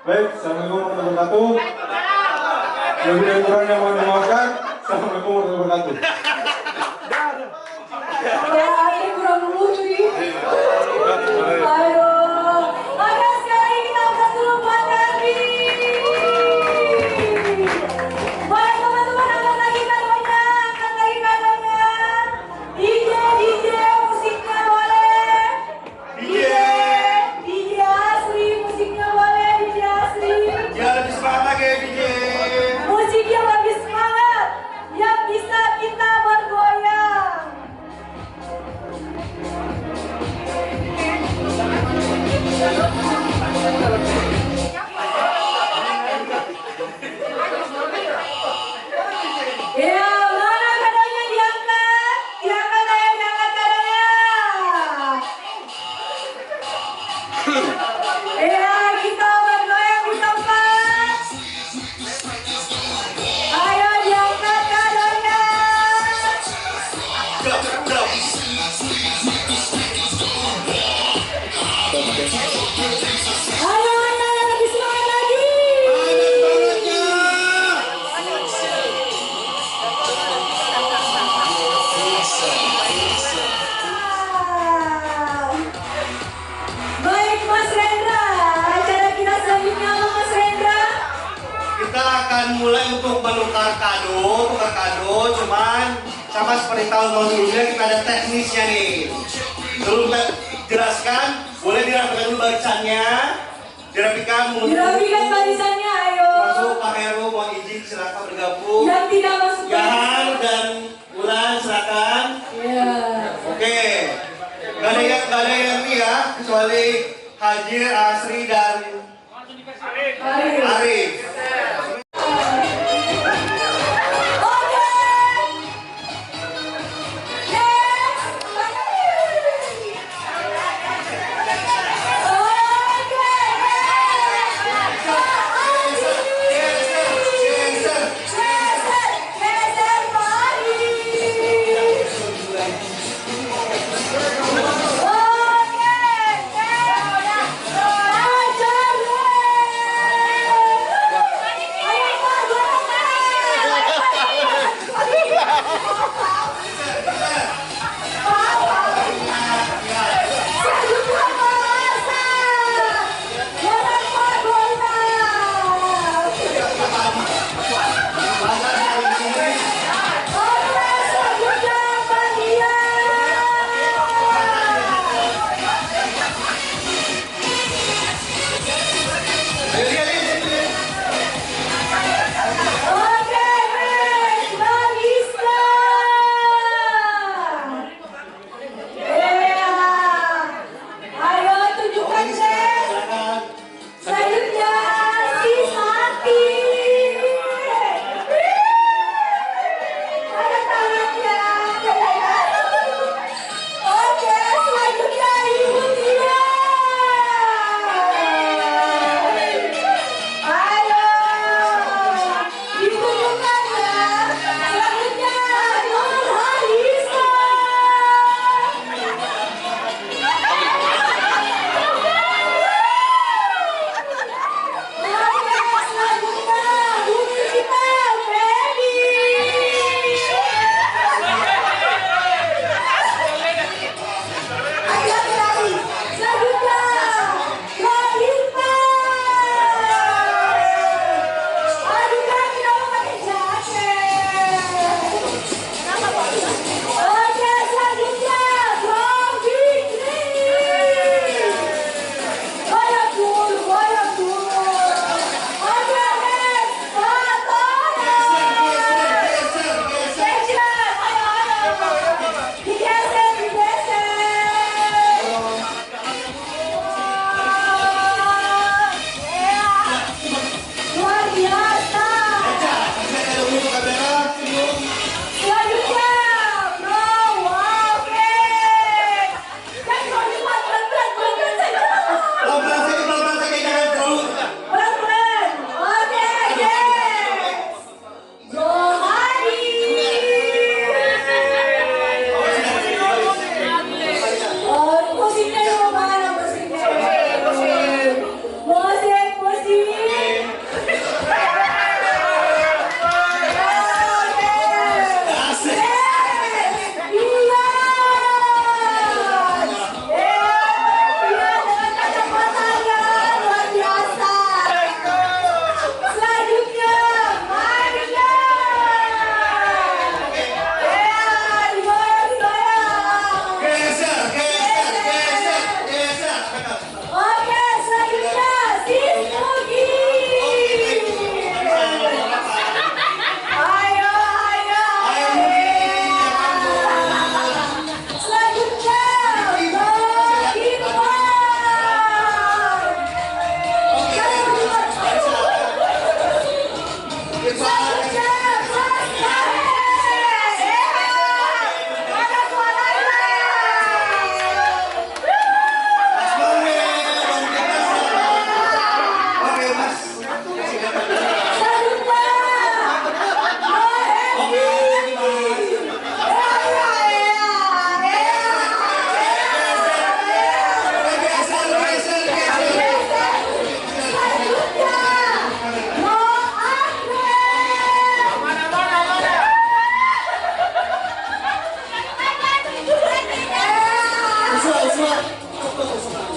Baik, assalamualaikum warahmatullahi wabarakatuh. Lebih dari kurangnya mohon dimaafkan. Assalamualaikum warahmatullahi wabarakatuh. Ya, ini kurang lucu nih. Ayo, oke sekali lagi kita angkat dulu buat Nabi. Baik teman-teman, angkat lagi kadonya, angkat lagi kadonya. DJ musiknya boleh. DJ asli musiknya boleh, DJ asli. Ya lebih semangat lagi DJ. Musiknya lebih semangat, yang bisa kita bergoyang. Ya, mana kadonya diangkat? Diangkat ayo, diangkat kadonya. Ya, kita bergoyang di tempat. Ayo diangkat kadonya. Ayo mana yang lebih semangat lagi? Baik Mas Rendra, acara kita selanjutnya apa Mas Rendra? Kita akan mulai untuk menukar kado, cuman sama seperti tahun-tahun sebelumnya kita ada teknisnya nih. Sebelum kita jelaskan, boleh dirapikan dulu barisannya. Dirapikan barisannya, ayo. Masuk Pak Heru, mohon izin silakan bergabung. Yang tidak masuk Yahan dan Ulan silakan. Ya. Oke. Gak ada yang ini ya, kecuali Hajir, Asri dan Arif. Oke. tuh.